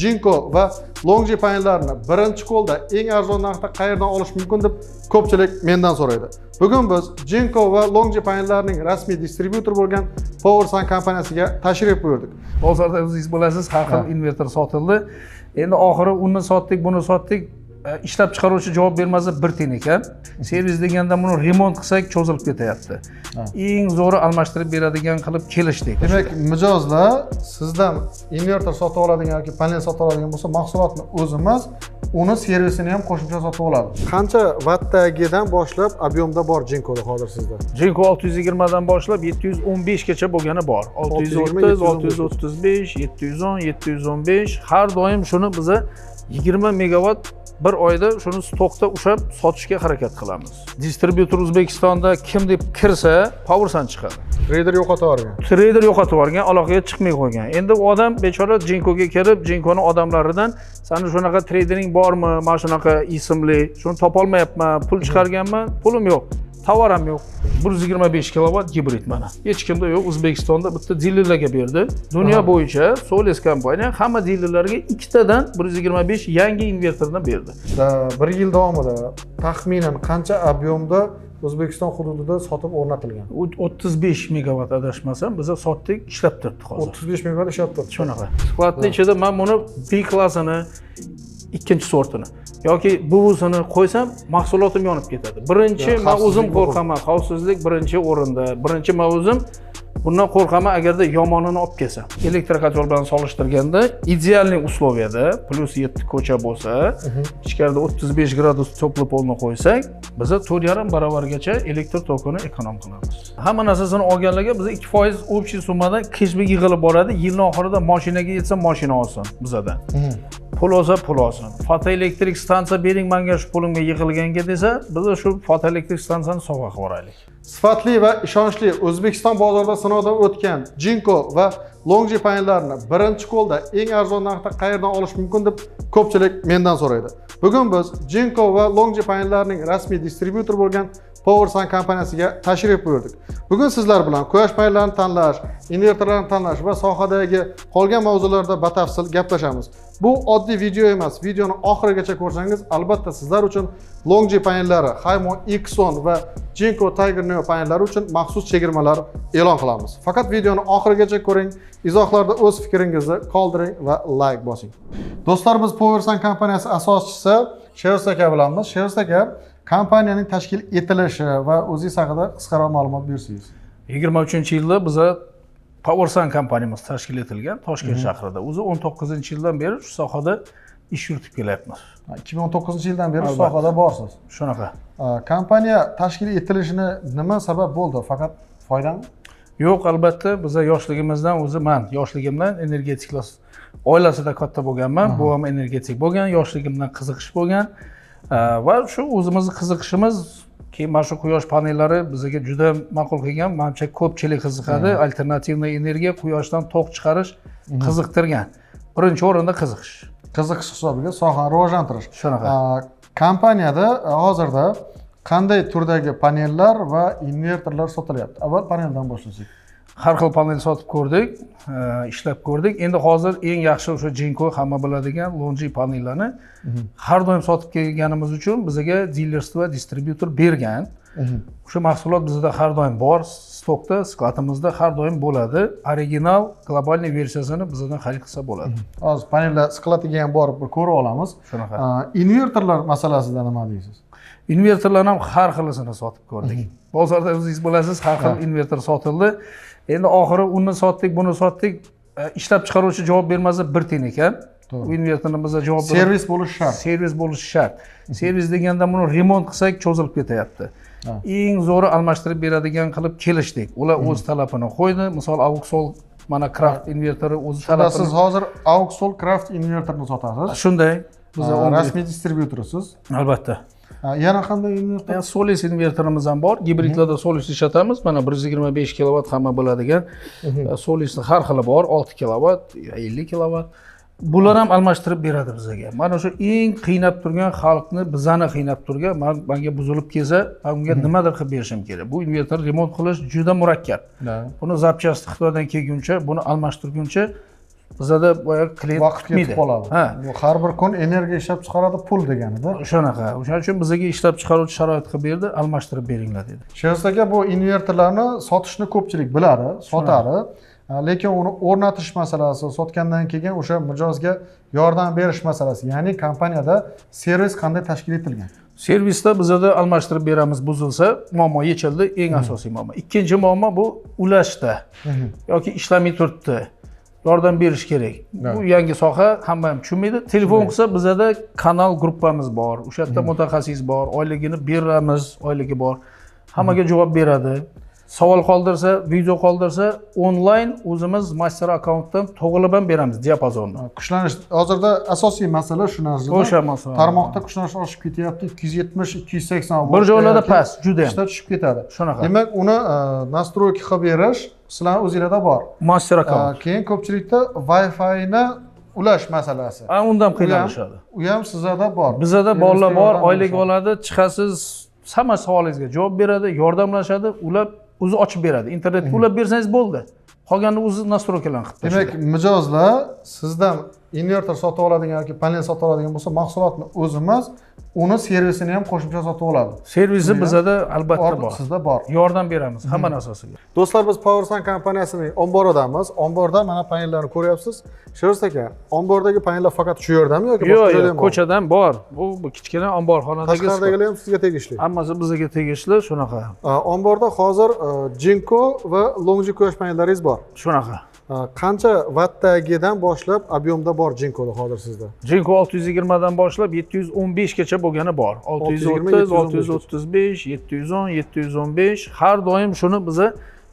Jinko va Longji panellarini birinchi qo'lda eng arzon narxda qayerdan olish mumkin deb ko'pchilik mendan so'raydi. Bugun biz Jinko va Longji panellarining rasmiy distribyutori bo'lgan Powersun kompaniyasiga tashrif buyurdik. Bozorda o'zingiz bilasiz, har xil invertor sotildi. Endi oxiri uni sotdik, buni sotdik. Ishlab chiqaruvchi javob bermasa bir tiyin ekan. Servis deganda buni remont qilsak cho'zilib ketyapti. Eng zo'ri almashtirib beradigan qilib kelishdik. Demak, mijozlar sizdan invertor sotib oladigan yoki panel sotib oladigan bo'lsa, mahsulotni o'zi emas, uni servisini ham qo'shimcha sotib oladi. Qancha vattagidan boshlab ob'yomda bor Jinkoda hozir sizda? Jinko 620 dan boshlab 715 gacha bo'lgani bor. 630, 635, 710, 715 har doim shuni biz 20 megawatt bir oyda shuni stokda ushlab sotishga harakat qilamiz. Distribyutor O'zbekistonda kim deb kirsa, Powersun chiqadi. Trader yo'qotib yuborgan. Trader yo'qotib yuborgan, aloqaga chiqmay qo'ygan. Endi u odam bechora Jinkoga kirib, Jinkoni odamlaridan "Sani shunaqa trading bormi? Mana shunaqa ismli, shuni topa olmayapman, pul chiqarganman, pulim yo'q. Tovar ham yo'q. 125 kilovat gibrid mana. Hech kimda yo'q. O'zbekistonda bitta dilerlarga berdi. Dunyo bo'yicha Solis kompaniya hamma dilerlarga ikkitadan 125 yangi invertordan berdi. Bir yil davomida taxminan qancha ob'yomda O'zbekiston hududida sotib o'rnatilgan? 35 megawatt adashmasam, biz sotdik, ishlab turibdi hozir. 35 megawatt ishlab turibdi. Shunaqa. Skladning ichida men buni B klassini, ikkinchi sortini yoki buvusini qo'ysam, mahsulotim yonib ketadi. Birinchi men o'zim qo'rqaman, xavfsizlik birinchi o'rinda. Birinchi men o'zim bundan qo'rqaman agarda yomonini olib kelsam. Elektrokotel bilan solishtirganda idealniy usloviyada +7 ko'cha bo'lsa, ichkarida 35 gradus topli polni qo'ysak, biz 4,5 barobargacha elektr tokini ekonom qilamiz. Hamma narsasini olganlarga biz 2% общий summadan cashback yig'ilib boradi. Yilning oxirida mashinaga yetsa mashina olsin bizadan. Pul olsa pul olsin. Fotoelektrik stansiya bering menga shu pulimga yig'ilganga desa, biz shu fotoelektrik stansiyani sovg'a qilib yuboraylik. Sifatli va ishonchli O'zbekiston bozorida sinovdan o'tgan Jinko va Longji panellarini birinchi qo'lda eng arzon narxda qayerdan olish mumkin deb ko'pchilik mendan so'raydi. Bugun biz Jinko va Longji panellarining rasmiy distribyutori bo'lgan Powersun kompaniyasiga tashrif buyurdik. Bugun sizlar bilan quyosh panellarini tanlash, invertorlarni tanlash va sohadagi qolgan mavzularda batafsil gaplashamiz. Bu oddiy video emas. Videoni oxirigacha ko'rsangiz, albatta sizlar uchun Longji panellari, Haymo X10 va Jinko Tiger Neo panellari uchun maxsus chegirmalar e'lon qilamiz. Faqat videoni oxirigacha ko'ring, izohlarda o'z fikringizni qoldiring va like bosing. Do'stlar, biz Powersun kompaniyasi asoschisi Shevs aka bilanmiz. Shevs aka, kompaniyaning tashkil etilishi va o'zingiz haqida qisqaroq ma'lumot bersangiz. 23-yilda biz Powersun kompaniyamiz tashkil etilgan Toshkent shahrida. O'zi 19-yildan beri shu sohada ish yuritib kelyapmiz. 2019-yildan beri shu sohada borsiz. Shunaqa. Kompaniya tashkil etilishini nima sabab bo'ldi? Faqat foydami? Yo'q, albatta, biz yoshligimizdan men yoshligimdan energetiklar oilasida katta bo'lganman. Bu ham energetik bo'lgan, yoshligimdan qiziqish bo'lgan. Va shu o'zimizning qiziqishimiz keyin mana shu quyosh panellari bizga juda ma'qul kelgan. Menimcha ko'pchilik qiziqadi. Alternativniy energiya, quyoshdan toq chiqarish qiziqtirgan. Birinchi o'rinda qiziqish. Qiziqish hisobiga sohani rivojlantirish. Shunaqa. Kompaniyada hozirda qanday turdagi panellar va invertorlar sotilyapti? Avval paneldan boshlasak. Har xil panel sotib ko'rdik, ishlab ko'rdik. Endi hozir eng yaxshi o'sha Jinko hamma biladigan Longji panellarni har doim sotib kelganimiz uchun bizga dilerstvo va distribyutor bergan. O'sha mahsulot bizda har doim bor, stokda, skladimizda har doim bo'ladi. Original globalniy versiyasini bizdan xarid qilsa bo'ladi. Hozir panellar skladiga ham borib ko'rib olamiz. Shunaqa. Invertorlar masalasida nima deysiz? Invertorlarni ham har xilisini sotib ko'rdik. Bozorda o'zingiz bilasiz, har xil invertor sotildi. Endi oxiri uni sotdik, buni sotdik. Ishlab chiqaruvchi javob bermasa bir tiyin ekan. U invertorni bizga javob beradi. Servis bo'lishi shart. Servis bo'lishi shart. Servis deganda buni remont qilsak cho'zilib ketyapti. Eng zo'ri almashtirib beradigan qilib kelishdik. Ular o'z talabini qo'ydi. Misol Auxol mana Craft invertori o'z talabini. Siz hozir Auxol Craft invertorni sotasiz. Shunday. Biz rasmiy distribyutorisiz. Albatta. Yana qanday invertor? Solis invertorimiz ham bor. Gibridlarda Solis ishlatamiz. Mana 125 kilovat hamma biladigan. Solisning har xili bor. 6 kilovat, 50 kilovat. Bular ham almashtirib beradi bizga. Mana shu eng qiynab turgan xalqni, bizani qiynab turgan, menga buzilib kelsa, unga nimadir qilib berishim kerak. Bu invertor remont qilish juda murakkab. Buni zapchasti Xitoydan kelguncha, buni almashtirguncha Bizada boya klient vaqt ketib qoladi. Ha. Bu har bir kun energiya ishlab chiqaradi pul deganida. Shunaqa. O'shaning uchun bizga ishlab chiqaruvchi sharoit qilib berdi, almashtirib beringlar dedi. Sherzod aka, bu invertorlarni sotishni ko'pchilik biladi, sotadi. Lekin uni o'rnatish masalasi, sotgandan keyin o'sha mijozga yordam berish masalasi, ya'ni kompaniyada servis qanday tashkil etilgan? Servisda bizada almashtirib beramiz, buzilsa, muammo yechildi, eng asosiy muammo. Ikkinchi muammo bu ulashda yoki ishlamay turibdi. Yordam berish kerak. Bu yangi soha, hamma ham tushunmaydi. Telefon qilsa bizada kanal gruppamiz bor. O'sha yerda mutaxassis bor, oyligini beramiz, oyligi bor. Hammaga javob beradi. Savol qoldirsa, video qoldirsa, onlayn o'zimiz master akkauntdan to'g'rilib ham beramiz diapazonni. Kuchlanish hozirda asosiy masala shu narsada. O'sha masala. Tarmoqda kuchlanish oshib ketyapti, 270, 280 bir joylarda past, juda ham. ishda tushib ketadi. Shunaqa. Demak, uni nastroyka qilib berish sizlar o'zingizda bor. Master akkaunt. Keyin ko'pchilikda Wi-Fi-ni ulash masalasi. Undan qiynalishadi. U ham sizlarda bor. Bizada bolalar bor, oylik oladi, chiqasiz, hamma savolingizga javob beradi, yordamlashadi, ular o'zi ochib beradi. Internetga ulab bersangiz bo'ldi. Qolganini o'zi nastroykalarni qilib tashlaydi. Demak, mijozlar sizdan invertor sotib oladigan yoki panel sotib oladigan bo'lsa, mahsulotni o'zimiz, uni servisini ham qo'shimcha sotib oladi. Servisi bizada albatta bor. Sizda bor. Yordam beramiz hamma narsasiga. Do'stlar, biz Powersun kompaniyasining omboridamiz. Omborda mana panellarni ko'ryapsiz. Sherzod aka, ombordagi panellar faqat shu yerdami yoki boshqa joyda ham Yo'q, ko'chadan bor. Bu kichkina omborxonadagi. Tashqaridagilar ham sizga tegishli. Hammasi bizga tegishli, shunaqa. Omborda hozir Jinko va Longji quyosh panellaringiz bor. Shunaqa. Qancha vattdagidan boshlab ob'yomda bor Jinkoda hozir sizda? Jinko 620 dan boshlab 715 gacha bo'lgani bor. 630, 635, 710, 715 har doim shuni biz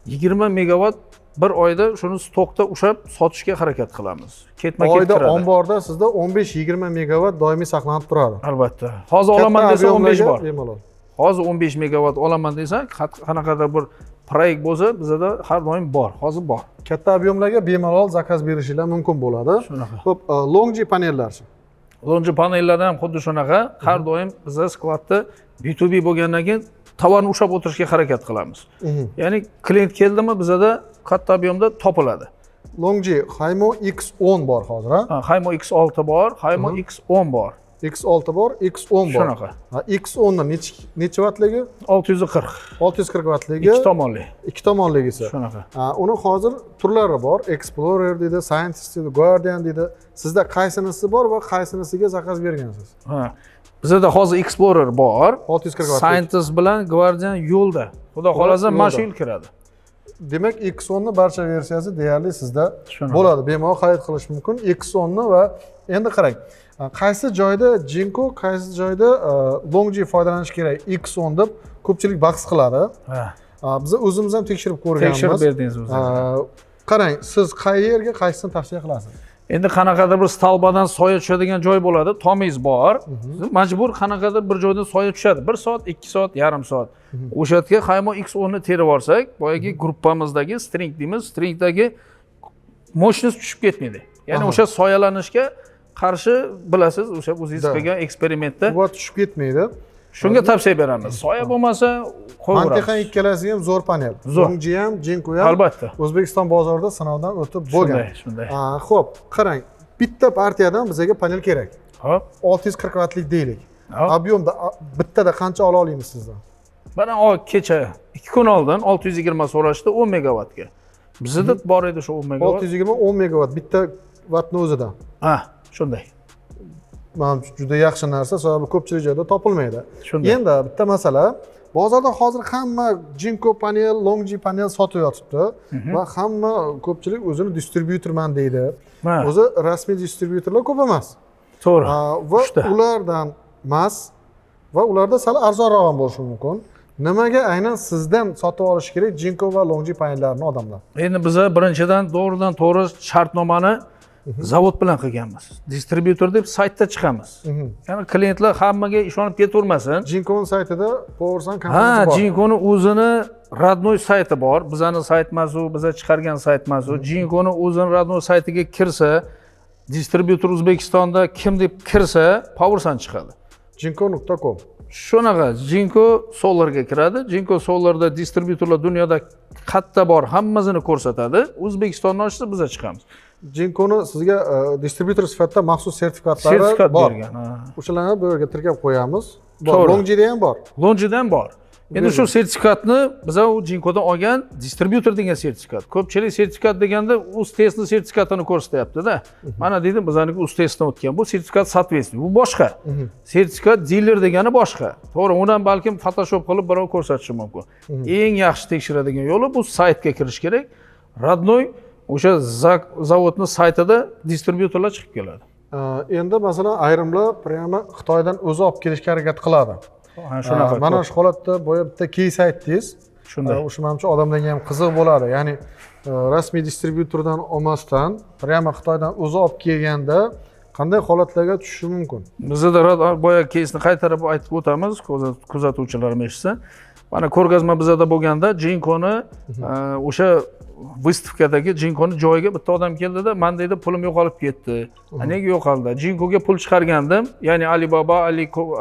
20 megavat bir oyda shuni stokda ushlab sotishga harakat qilamiz. Ketma-ket Oyda kiradi. omborda sizda 15-20 megavat doimiy saqlanib turadi. Albatta. Hozir olaman desa 15 bor. Bemalol. Hozir 15 megavat olaman desa, qanaqadir bir proyekt bo'lsa, bizda har doim bor. Hozir bor. Katta ob'yomlarga bemalol zakaz berishinglar mumkin bo'ladi. Shunaqa. Xo'p, Longji panellar. Longji panellardan ham xuddi shunaqa. Har doim bizda skladda B2B bo'lgandan keyin tovarni ushlab o'tirishga harakat qilamiz. Ya'ni klient keldimi, bizda katta ob'yomda topiladi. Longji Haymo X10 bor hozir, ha? Haymo X6 bor, Haymo X10 bor. X6 bor, X10 bor. Shunaqa. X10 ni necha vattligi? 640. 640 vattligi. Ikki tomonli. Ikki tomonligisi. Shunaqa. Uni hozir turlari bor. Explorer deydi, Scientist deydi, Guardian deydi. Sizda qaysinisi bor va qaysinisiga zakaz bergansiz? Ha. Bizda hozir Explorer bor. 640 vattlik. Scientist bilan Guardian yo'lda. Xudo xolasa mana shu yil kiradi. Demak, X10 ni barcha versiyasi deyarli sizda Shunaqa. bo'ladi. Bemalol xarid qilish mumkin. X10 ni va endi qarang. Qaysi joyda Jinko, qaysi joyda Longji foydalanish kerak X10 deb ko'pchilik bahs qiladi. Ha. Biz o'zimiz ham tekshirib ko'rganmiz. Tekshirib berdingiz o'zingiz. Qarang, siz qayerga qaysini tavsiya qilasiz? Endi qanaqadir bir stalbadan soya tushadigan joy bo'ladi, tomingiz bor. Siz majbur qanaqadir bir joydan soya tushadi. 1 soat, 2 soat, yarim soat. O'sha yerga Haymo X10 ni terib olsak, boyagi gruppamizdagi string deymiz, stringdagi mощность tushib ketmaydi. Ya'ni o'sha soyalanishga qarshi bilasiz, o'sha o'zingiz qilgan eksperimentda Quvvat tushib ketmaydi. shunga tavsiya beramiz. Soya bo'lmasa qo'yaveramiz. Mantiqan ikkalasi ham zo'r panel. Zo'r. Longji ham, Jinko ham Albatta. O'zbekiston bozorida sinovdan o'tib bo'lgan. Shunday. Xo'p, qarang, bitta partiyadan bizga panel kerak. Hop. 640 vattlik deylik. Hop. Ob'yomda bittada qancha ola olamiz sizdan? Mana kecha 2 kun oldin 620 so'rashdi 10 megavatga. Bizda bor edi shu 10 megavat. 620 10 megavat bitta vattni o'zida. Ha, shunday. Mana juda yaxshi narsa, sababi ko'pchilik joyda topilmaydi. Shunday. Endi bitta masala, bozorda hozir hamma Jinko panel, Longji panel sotib yotibdi va hamma ko'pchilik o'zini distribyutorman deydi. Ha. O'zi rasmiy distribyutorlar ko'p emas. To'g'ri. Va Uchta. ulardan emas va ularda sal arzonroq ham bo'lishi mumkin. Nimaga aynan sizdan sotib olish kerak Jinko va Longji panellarni odamlar? Endi biz birinchidan to'g'ri shartnomani zavod bilan qilganmiz. Distribyutor deb saytda chiqamiz. Ya'ni klientlar hammaga ishonib ketavermasin. Jinkoning saytida Powersun Ha, kompaniyasi bor. Jinkoning o'zini radnoy sayti bor. Bizani sayt emas u, biz chiqargan sayt emas u. Jinkoning o'zini radnoy saytiga kirsa, distribyutor O'zbekistonda kim deb kirsa, Powersun chiqadi. Jinko.com. Shunaqa, Jinko Solarga kiradi. Jinko Solarda distribyutorlar dunyoda qatta bor, hammasini ko'rsatadi. O'zbekistonni ochsa biz chiqamiz. Jinkoni sizga distributor sifatida maxsus sertifikatlari sertifikat bor. bergan. O'shalarni bu yerga tirkab qo'yamiz. Bor. To'g'ri. Longji'da ham bor. Longji'da ham bor. Endi shu sertifikatni biz u Jinkodan olgan distributor degan sertifikat. Ko'pchilik sertifikat deganda uz testni sertifikatini ko'rsatyapti-da. Mana dedim bizaniki uz testdan o'tgan. Bu sertifikat соответствие. Bu boshqa. Sertifikat dealer degani boshqa. To'g'ri, undan balkim Photoshop qilib birov ko'rsatishi mumkin. Eng yaxshi tekshiradigan yo'li bu saytga kirish kerak. Radnoy o'sha zavodning saytida distributorlar chiqib keladi. Endi masalan ayrimlar prямо Xitoydan o'zi olib kelishga harakat qiladi. Shunaqa. Mana shu holatda boya bitta case aytdingiz. Shunday. O'sha menimcha odamlarga ham qiziq bo'ladi. Ya'ni rasmiy distributordan olmasdan, prямо Xitoydan o'zi olib kelganda qanday holatlarga tushishi mumkin? Bizda boya keysni qaytarib aytib o'tamiz, kuzatuvchilarim eshitsa. Mana ko'rgazma bizda bo'lganda Jinkoni o'sha выставкадagi Jinkoni joyiga bitta odam keldida, men deydi pulim yo'qolib ketdi. Nega yo'qoldi? Jinkoga pul chiqargandim, ya'ni Alibaba,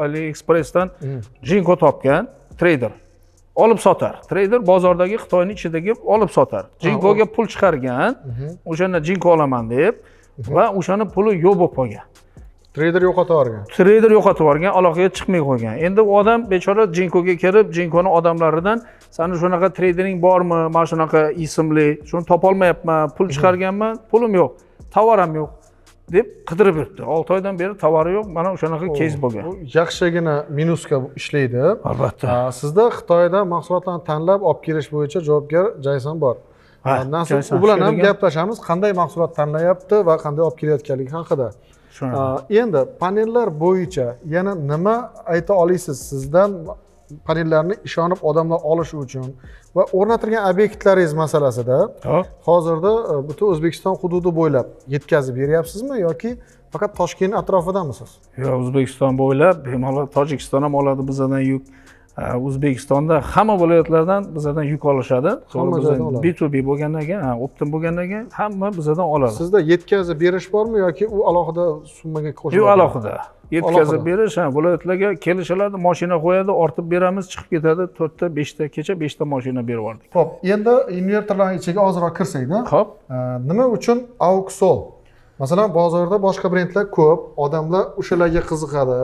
AliExpressdan Jinko topgan trader. Olib sotar. Trader bozordagi Xitoyning ichidagi olib sotar. Jinkoga pul chiqargan, o'shanda Jinko olaman deb va o'shani puli yo'q bo'lib qolgan. Trader yo'qotib yuborgan. Trader yo'qotib yuborgan, aloqaga chiqmay qo'ygan. Endi u odam bechora Jinkoga kelib, Jinkoni odamlaridan "Sani shunaqa tredering bormi? Men shunaqa ismli, shuni topa olmayapman, pul chiqarganman, pulim yo'q, tovar ham yo'q" deb qidirib yuribdi. 6 oydan beri tovari yo'q, mana o'shanaqa case bo'lgan. Bu yaxshigina minusga ishlaydi. Albatta. Sizda Xitoydan mahsulotlarni tanlab olib kelish bo'yicha javobgar Jason bor. Nasib u bilan ham gaplashamiz, qanday mahsulot tanlayapti va qanday olib kelayotganligi haqida. Endi panellar bo'yicha yana nima ayta olasiz sizdan panellarni ishonib odamlar olishi uchun va o'rnatilgan obyektlaringiz masalasida hozirda butun O'zbekiston hududi bo'ylab yetkazib beryapsizmi yoki faqat Toshkent atrofidamisiz? Yo'q, O'zbekiston bo'ylab, bemalol Tojikiston ham oladi bizdan yuk. O'zbekistonda hamma viloyatlardan bizdan yuk olishadi. Hamma joydan oladi. B2B bo'lgandan keyin, optim bo'lgandan keyin hamma bizdan oladi. Sizda yetkazib berish bormi yoki u alohida summaga qo'shiladi? Yo'q, alohida. Yetkazib berish, viloyatlarga kelishiladi, mashina qo'yadi, ortib beramiz, chiqib ketadi. 4 ta, 5 ta, kecha 5 ta mashina berib yubordik. Xo'p, endi invertorlarning ichiga ozroq kirsak-da. Xo'p. Nima uchun Auxol? Masalan, bozorda boshqa brendlar ko'p, odamlar o'shalarga qiziqadi.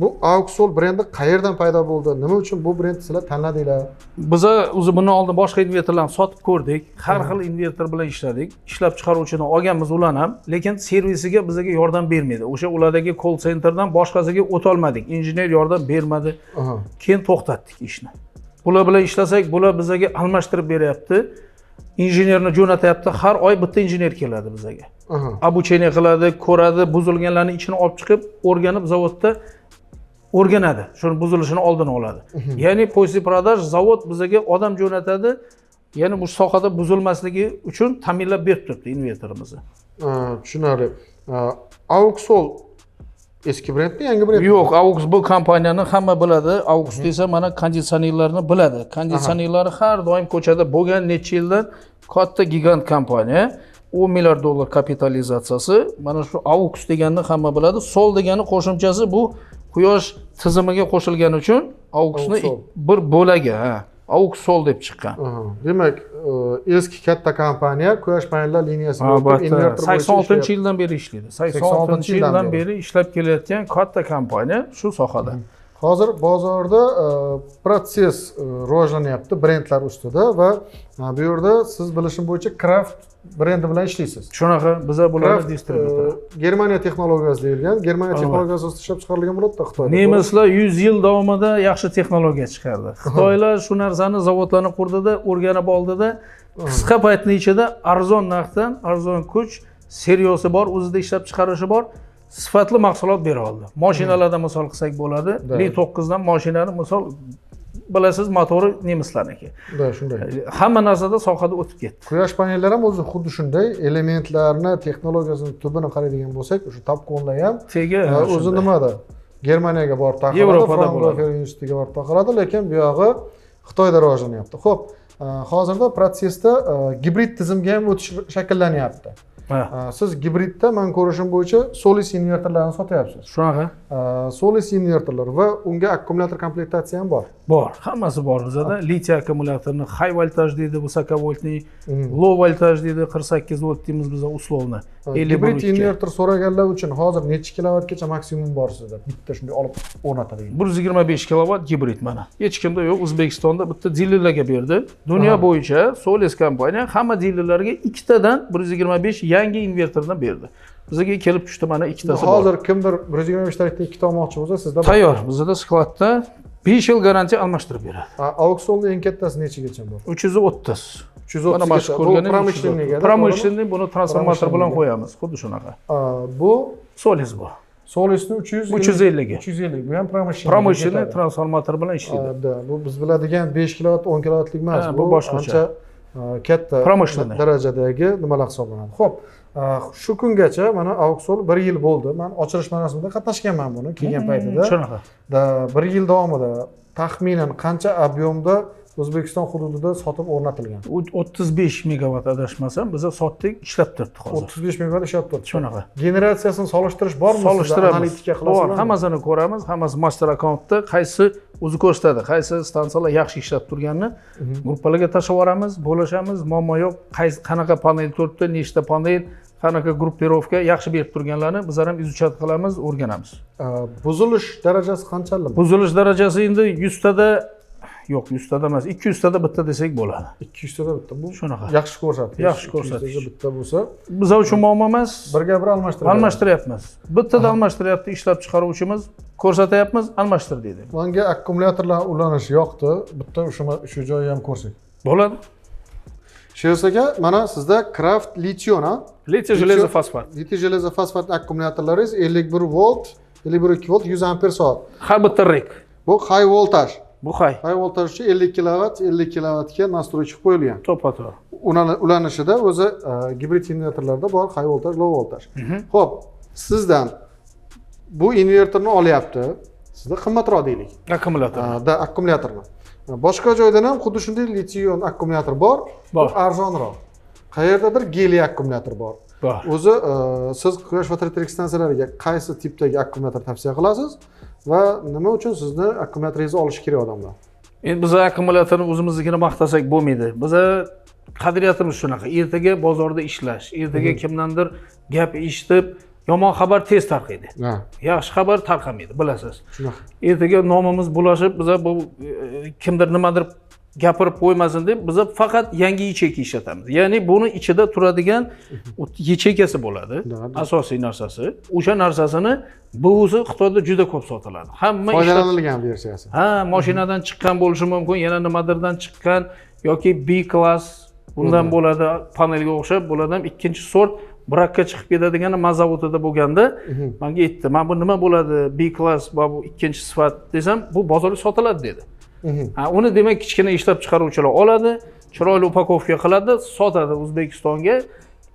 Bu Auxol brendi qayerdan paydo bo'ldi? Nima uchun bu brendni sizlar tanladinglar? Biz o'zi bundan oldin boshqa invertorlarni sotib ko'rdik. Har xil invertor bilan ishladik. Ishlab chiqaruvchidan olganmiz ularni ham, lekin servisiga bizga yordam bermadi. O'sha ulardagi call centerdan boshqasiga o'ta olmadik. Injener yordam bermadi. Keyin to'xtatdik ishni. Bular bilan ishlasak, bular bizga almashtirib beryapti. Injenerni jo'natyapti. Har oy bitta injener keladi bizga. Обучение qiladi, ko'radi, buzilganlarni ichini olib chiqib, o'rganib zavodda o'rganadi. Shuni buzilishini oldini oladi. Ya'ni после продаж zavod bizga odam jo'natadi. Ya'ni bu sohada buzilmasligi uchun ta'minlab berib turibdi invertorimizni. Tushunarli. Auxol eski brendmi, yangi brend? Yo'q, Aux bu kompaniyani hamma biladi. Aux desa mana konditsionerlarni biladi. Konditsionerlari har doim ko'chada bo'lgan necha yildan katta gigant kompaniya. $10 milliard kapitalizatsiyasi. Mana shu Aux deganni hamma biladi. Sol degani qo'shimchasi bu quyosh tizimiga qo'shilgani uchun Auxni bir bo'lagi, Aux Sol deb chiqqan. Demak, eski katta kompaniya quyosh panellar liniyasiga o'tib invertor bo'yicha 86-yildan beri ishlaydi. 86-yildan beri ishlab kelayotgan katta kompaniya shu sohada. Hozir bozorda proses rivojlanyapti brendlar ustida va bu yerda siz bilishim bo'yicha Craft brendi bilan ishlaysiz. Shunaqa, biza bularni distributor. Germaniya texnologiyasi deyilgan. Germaniya texnologiyasi asosida ishlab chiqarilgan bo'ladi-da Xitoyda. Nemislar 100 yil davomida yaxshi texnologiya chiqardi. Xitoylar shu narsani zavodlarni qurdida, o'rganib oldida, qisqa paytning ichida arzon narxdan, arzon kuch, seriyasi bor, o'zida ishlab chiqarishi bor. Sifatli mahsulot bera oldi. Mashinalardan misol qilsak bo'ladi. B9 dan mashinani misol bilasiz, motori nemislarniki. Shunday. Hamma narsada sohada o'tib ketdi. Quyosh panellari ham o'zi xuddi shunday elementlarni, texnologiyasini tubini qaraydigan bo'lsak, o'sha Topconlar ham o'zi nimada? Germaniyaga borib taqiladi, Fraunhofer institutiga borib taqiladi, lekin bu yog'i Xitoyda rivojlanyapti. Xo'p, hozirda protsessda gibrid tizimga ham o'tish shakllanyapti. Siz gibridda men ko'rishim bo'yicha Solis invertorlarni sotyapsiz. Shunaqa. Solis invertorlar va unga akkumulyator komplektatsiya ham bor. Bor, hammasi bor bizada. Litiy akkumulyatorni high voltaj deydi, visokovoltli, low voltaj deydi, 48 volt deymiz biz uslovni. Gibrid invertor so'raganlar uchun hozir necha kilovatgacha maksimum bor sizda? Bitta shunday olib o'rnatadigan. 125 kilovat gibrid mana. Hech kimda yo'q, O'zbekistonda bitta dilerlarga berdi. Dunyo bo'yicha Solis kompaniya hamma dilerlarga ikkitadan 125 yangi invertordan berdi. Bizga kelib tushdi mana ikkitasi bor. Hozir kimdir 125 talikda ikkita olmoqchi bo'lsa, sizda tayyor. Bizda skladda 5 yil garantiya almashtirib beradi. Auksonning eng kattasi nechigacha bor? 330. 330 mana mana ko'rganingiz pромышленныйga. Pромышленный buni transformator bilan qo'yamiz, xuddi shunaqa. Bu Solis bu. Solisni 350 ga. 350. Bu ham pромышленный. Pромышленный transformator bilan ishlaydi. Bu biz biladigan 5 kilovat, 10 kilovatlik emas. Bu boshqacha. Katta Pромышленный darajadagi nimalar hisoblanadi. Xo'p, shu kungacha mana auksion 1 yil bo'ldi. Men ochilish marosimida qatnashganman buni kelgan paytida. Shunaqa. 1 yil davomida taxminan qancha ob'yomda O'zbekiston hududida sotib o'rnatilgan? 35 megavat adashmasam, biz sotdik, ishlab turibdi hozir. 35 megavat ishlab turibdi. Shunaqa. Generatsiyasini solishtirish bormi? Solishtiramiz. Analitika qilasizmi? Bor, hammasini ko'ramiz, hammasi master akkauntda qaysi o'zi ko'rsatadi, qaysi stansiyalar yaxshi ishlab turganini gruppalarga tashlab yuboramiz, bo'lishamiz, muammo yo'q. Qanaqa panel turibdi, nechta panel, qanaqa gruppirovka yaxshi berib turganlarni bizlar ham izuchat qilamiz, o'rganamiz. Buzilish darajasi qanchalik? Buzilish darajasi endi 100 tada yo'q, 100 tada emas, 200 tada bitta desak bo'ladi. 200 tada bitta. Bu shunaqa. Yaxshi ko'rsatkich. Yaxshi ko'rsatkich. Bitta bo'lsa, bizlar uchun muammo emas. Birga bir almashtiryapmiz. Bittada almashtiryapti ishlab chiqaruvchimiz, ko'rsatyapmiz, almashtir deydi. Menga akkumulyatorlar ulanishi yoqdi. Bitta shu joyni ham ko'rsak. Bo'ladi. Sherzaka, mana sizda Kraft Lithium, Litiy железо fosfat. Litiy железо fosfat akkumulyatorlaringiz 51 volt, 51 volt, 100 ampere soat. Har bitta rek. Bu high voltaj. Bu high. High voltaj uchun 50 kilovat, 50 kilovatga nastroychi qo'yilgan. To'ppa-to'g'ri. Ulanishida o'zi gibrid invertorlarda bor high voltaj, low voltaj. Xo'p, sizdan bu invertorni olyapti. Sizda qimmatroq deylik. Akkumulyator. Akkumulyatorni. Boshqa joydan ham xuddi shunday litiy akkumulyator bor. Bu arzonroq. Qayerdadir geliy akkumulyator bor. O'zi siz quyosh fotoelektrik stansiyalariga qaysi tipdagi akkumulyator tavsiya qilasiz va nima uchun sizni akkumulyatoringizni olish kerak odamlar? Endi biz akkumulyatorni o'zimiznikini maqtasak bo'lmaydi. Biz qadriyatimiz shunaqa. Ertaga bozorda ishlash, ertaga kimdandir gap eshitib, yomon xabar tez tarqaydi. Yaxshi xabar tarqamaydi, bilasiz. Shunaqa. Ertaga nomimiz bulashib, biz bu kimdir nimadir gapirib qo'ymasin deb biz faqat yangi yecheka ishlatamiz. Ya'ni buni ichida turadigan yechekasi bo'ladi. Asosiy narsasi. O'sha narsasini buvusi Xitoyda juda ko'p sotiladi. Hamma foydalanilgan versiyasi. Ha, mashinadan chiqqan bo'lishi mumkin, yana nimadirdan chiqqan yoki B class bundan bo'ladi, panelga o'xshab bo'ladi ham ikkinchi sort brakka chiqib ketadigani mazavodida bo'lganda menga aytdi, "Men bu nima bo'ladi? B class va bu ikkinchi sifat" desam, "Bu bozorga sotiladi" dedi. Uni demak kichkina ishlab chiqaruvchilar oladi, chiroyli upakovka qiladi, sotadi O'zbekistonga.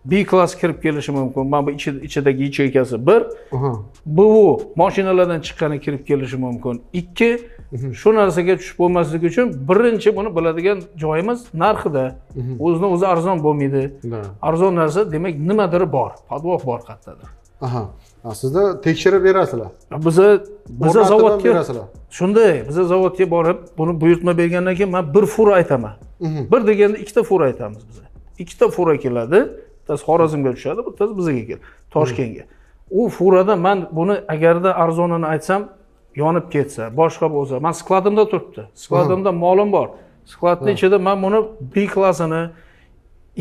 B class kirib kelishi mumkin. Mana bu ichidagi yechekasi 1. Bu mashinalardan chiqqani kirib kelishi mumkin. 2. Shu narsaga tushib bo'lmasligi uchun birinchi buni biladigan joyimiz narxida. O'zini o'zi arzon bo'lmaydi. Arzon narsa demak nimadir bor, podvoh bor qayerdadir. Sizda tekshirib berasizlar. Biza zavodga shunday, biza zavodga borib, buni buyurtma bergandan keyin men bir fura aytaman. Bir deganda ikkita fura aytamiz biz. Ikkita fura keladi, bittasi Xorazmga tushadi, bittasi bizga keladi, Toshkentga. U furada men buni agarda arzonini aytsam, yonib ketsa, boshqa bo'lsa, men skladimda turibdi. Skladimda molim bor. Skladning ichida men buni B klassini,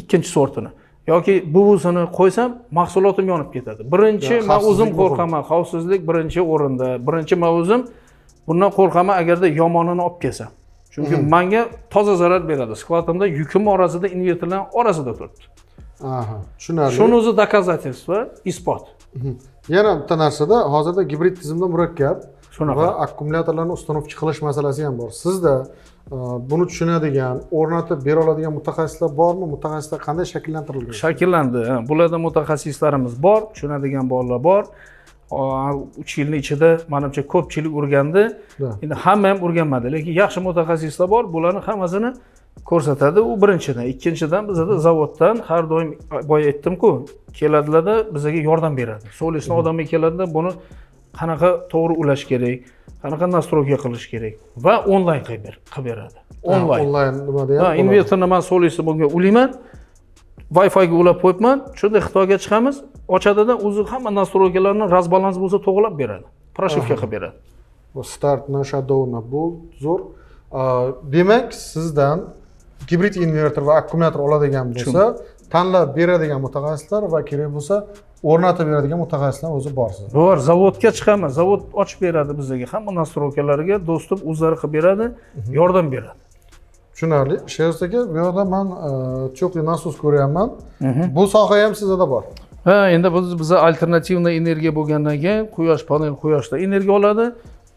ikkinchi sortini yoki buvusini qo'ysam, mahsulotim yonib ketadi. Birinchi men o'zim qo'rqaman, xavfsizlik birinchi o'rinda. Birinchi men o'zim bundan qo'rqaman agarda yomonini olib kelsam. Chunki menga toza zarar beradi. Skladimda yukim orasida invertorlar orasida turibdi. Tushunarli. Shuni o'zi doказательство, isbot. Yana bitta narsada hozirda gibrid tizimda murakkab va akkumulyatorlarni ustanovka qilish masalasi ham bor. Sizda buni tushunadigan, o'rnatib bera oladigan mutaxassislar bormi? Mutaxassislar qanday shakllantirilgan? Shakllandi. Bularda mutaxassislarimiz bor, tushunadigan bolalar bor. 3 yilning ichida menimcha ko'pchilik o'rgandi. Endi hamma ham o'rganmadi, lekin yaxshi mutaxassislar bor. Bularning hammasini ko'rsatadi. U birinchidan. Ikkinchidan bizda zavoddan har doim boya aytdim-ku, keladilarda bizga yordam beradi. Solisni odamga keladida buni qanaqa to'g'ri ulash kerak, qanaqa nastroyka qilish kerak va onlayn qilib beradi. Onlayn nima deyapti? Ha, invertorni men solisni bunga ulayman. Wi-Fi ga ulab qo'yibman. Shunda Xitoyga chiqamiz, ochadida o'zi hamma nastroykalarni razbalans bo'lsa to'g'rilab beradi. Proshivka qilib beradi. Bu startni, shutdownni bu zo'r. Demak, sizdan gibrid invertor va akkumulyator oladigan bo'lsa, tanlab beradigan mutaxassislar va kerak bo'lsa, o'rnatib beradigan mutaxassislar o'zi bor sizda. Bor, zavodga chiqamiz. Zavod ochib beradi bizga. Hamma nastroykalarga dostуп o'zlari qilib beradi, yordam beradi. Tushunarli. Sherzod aka, bu yerda men cho'qli nasos ko'ryapman. Bu soha ham sizda bor. Ha, endi biz alternativniy energiya bo'lgandan keyin quyosh panel quyoshdan energiya oladi.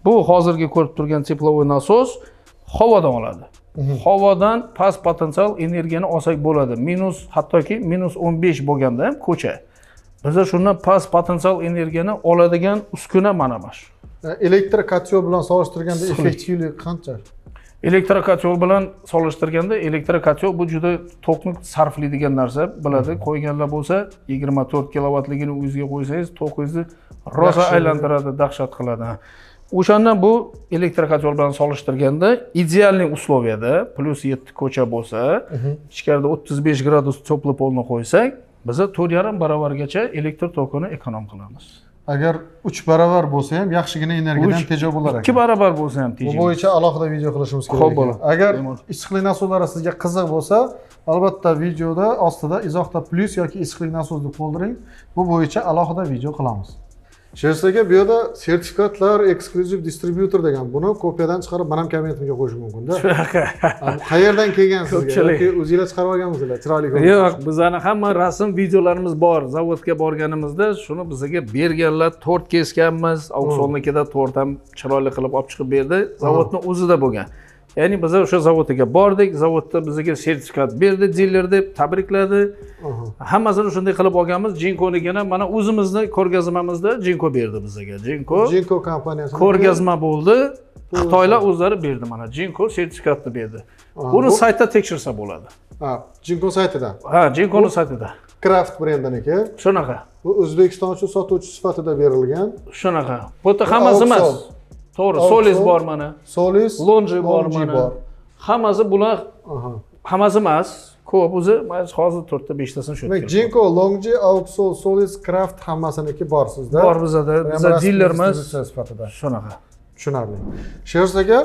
Bu hozirgi ko'rib turgan teplovoy nasos havodan oladi. Havodan past potensial energiyani olsak bo'ladi. Hattoki -15 bo'lganda ham ko'cha. Bizda shundan past potensial energiyani oladigan uskuna mana bu. Elektrokotel bilan solishtirganda effektivlik qancha? Elektrokotel bilan solishtirganda elektrokotel bu juda tokni sarflaydigan narsa, biladi. Qo'yganlar bo'lsa 24 kilovatligini o'ziga qo'ysangiz, tokingizni rosa aylantiradi, dahshat qiladi. O'shandan bu elektrokotel bilan solishtirganda idealniy usloviyada +7 ko'cha bo'lsa, ichkarida 35 gradus teplo polni qo'ysak, biz 4,5 barobargacha elektr tokini ekonom qilamiz. Agar 3 barobar bo'lsa ham yaxshigina energiyadan tejov bo'lar ekan. 2 barobar bo'lsa ham tejov. Bu bo'yicha alohida video qilishimiz kerak. Agar issiqlik nasoslari sizga qiziq bo'lsa, albatta videoda ostida izohda plus yoki issiqlik nasosni qoldiring. Bu bo'yicha alohida video qilamiz. Sherzod aka, bu yerda sertifikatlar, eksklyuziv distributor degan, buni kopiyadan chiqarib men ham kabinetimga qo'yish mumkin-da. Shunaqa. Qayerdan kelgan sizga? Yoki o'zingizlar chiqarib olganmisizlar? Chiroyli ko'rinadi. Yo'q, bizning hamma rasm videolarimiz bor. Zavodga borganimizda shuni bizga berganlar, tort kesganmiz. Auksionnikida tort ham chiroyli qilib olib chiqib berdi. Zavodning o'zida bo'lgan. Ya'ni biz o'sha zavodga bordik, zavodda bizga sertifikat berdi, diler deb tabrikladi. Hammasini shunday qilib olganmiz. Jinko'nigina mana o'zimizni ko'rgazmamizda Jinko berdi bizga. Jinko kompaniyasi ko'rgazma bo'ldi. Xitoylar o'zlari berdi mana. Jinko sertifikatni berdi. Buni saytda tekshirsa bo'ladi. Ha, Jinko saytidan. Ha, Jinko'ning saytida. Craft brendiniki. Shunaqa. Bu O'zbekiston uchun sotuvchi sifatida berilgan. Shunaqa. Bu yerda hammasi emas. To'g'ri, Solis bor mana. Solis, Lonji bor mana. Hammasi bular. Hammasi emas. Ko'p o'zi hozir 4 ta 5 tasini shu yerga. Jinko, Lonji, Auxol, Solis, Craft hammasiniki bor sizda. Bor bizda. Biz dilermiz sifatida. Shunaqa. Tushunarli. Sherzod aka,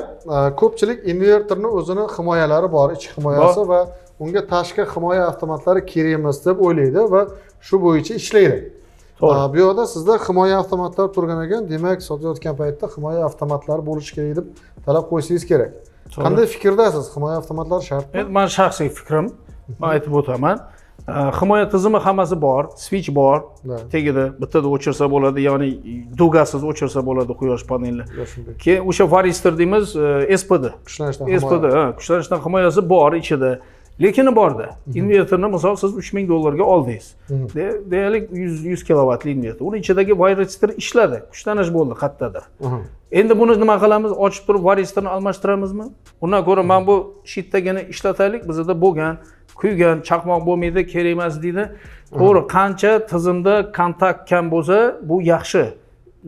ko'pchilik invertorning o'zini himoyalari bor, ichki himoyasi va unga tashqi himoya avtomatlari kerak emas deb o'ylaydi va shu bo'yicha ishlaydi. Bu yerda sizda himoya avtomatlari turgan ekan, demak, sotayotgan paytda himoya avtomatlari bo'lishi kerak deb talab qo'ysangiz kerak. Qanday fikrdasiz? Himoya avtomatlari shartmi? Men shaxsiy fikrim, men aytib o'taman. Himoya tizimi hammasi bor, switch bor. Tagida bittada o'chirsa bo'ladi, ya'ni dugasiz o'chirsa bo'ladi quyosh panelini. Keyin o'sha varistor deymiz, SPD. Kuchlanishdan himoyasi bor ichida. Lekin borda. Invertorni misol siz $3000 oldingiz. Deylik 100 kilovatli invertor. Uni ichidagi varistor ishladi, kuchlanish bo'ldi qayerdadir. Endi buni nima qilamiz? Ochib turib varistorni almashtiramizmi? Undan ko'ra men bu shitdagina ishlataylik, bizda bo'lgan, kuygan, chaqmoq bo'lmaydi, kerak emas deydi. To'g'ri, qancha tizimda kontakt kam bo'lsa, bu yaxshi.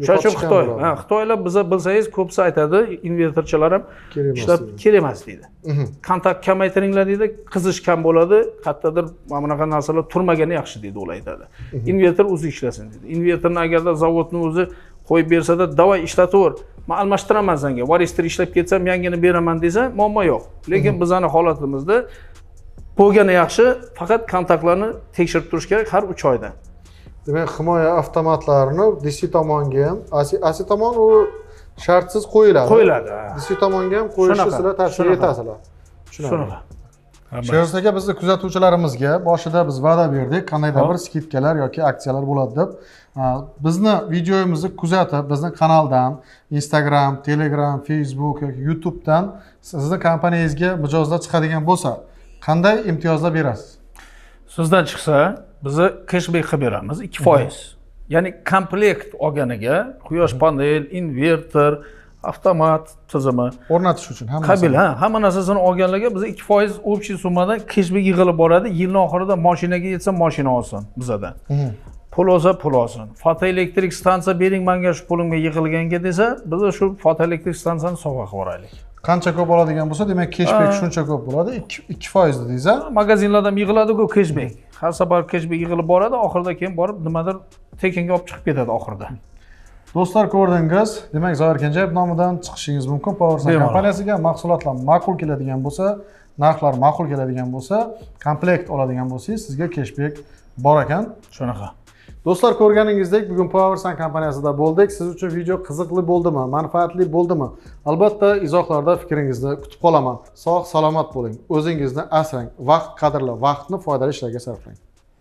Shuning uchun Xitoy, Xitoylar biza bilsangiz ko'psa aytadi, invertorchilar ham ishlab kerak emas deydi. Kontakt kamaytiringlar deydi, qizish kam bo'ladi, qayerdadir mana bunaqa narsalar turmagani yaxshi deydi, ular aytadi. Invertor o'zi ishlasin deydi. Invertorni agarda zavodning o'zi qo'yib bersada, "Davay ishlataver, men almashtiraman senga, varistor ishlab ketsam yangini beraman" desa, muammo yo'q. Lekin bizning holatimizda bo'lgani yaxshi, faqat kontaktlarni tekshirib turish kerak har 3 oyda. Demak, himoya avtomatlarini DC tomonga ham, AC tomon u shartsiz qo'yiladi. Qo'yiladi. DC tomonga ham qo'yishni sizlar tavsiya etasizlar. Shunaqa. Sherzod aka, bizning kuzatuvchilarimizga boshida biz va'da berdik, qandaydir bir skidkalar yoki aksiyalar bo'ladi deb. Bizni videomizni kuzatib, bizning kanaldan, Instagram, Telegram, Facebook yoki YouTubedan sizning kompaniyangizga mijozlar chiqadigan bo'lsa, qanday imtiyozlar berasiz? Sizdan chiqsa, biz cashback qilib beramiz 2%. Ya'ni komplekt olganiga quyosh panel, invertor, avtomat tizimi, O'rnatish uchun hamma qabil, hamma narsasini olganlarga biz 2% общий summadan cashback yig'ilib boradi. Yilning oxirida mashinaga yetsa mashina olsin bizadan. Pul olsa pul olsin. Fotoelektrik stansiya bering menga shu pulimga yig'ilganga desa, biz shu fotoelektrik stansiyani sovg'a qilib yuboraylik. Qancha ko'p oladigan bo'lsa, demak cashback shuncha ko'p bo'ladi. 2% dedingiz a? Magazinlardan yig'iladi-ku cashback. Har safar cashback yig'ilib boradi, oxirida keyin borib nimadir tekinga olib chiqib ketadi oxirida. Do'stlar, ko'rdingiz, demak Zoir Kenjayev nomidan chiqishingiz mumkin. Powersan kompaniyasiga mahsulotlar ma'qul keladigan bo'lsa, narxlar ma'qul keladigan bo'lsa, komplekt oladigan bo'lsangiz, sizga cashback bor ekan. Shunaqa. Do'stlar, ko'rganingizdek, bugun Powersan kompaniyasida bo'ldik. Siz uchun video qiziqli bo'ldimi, manfaatli bo'ldimi? Albatta, izohlarda fikringizni kutib qolaman. Sog', salomat bo'ling. O'zingizni asrang, vaqt qadrlang, vaqtni foydali ishlarga sarflang.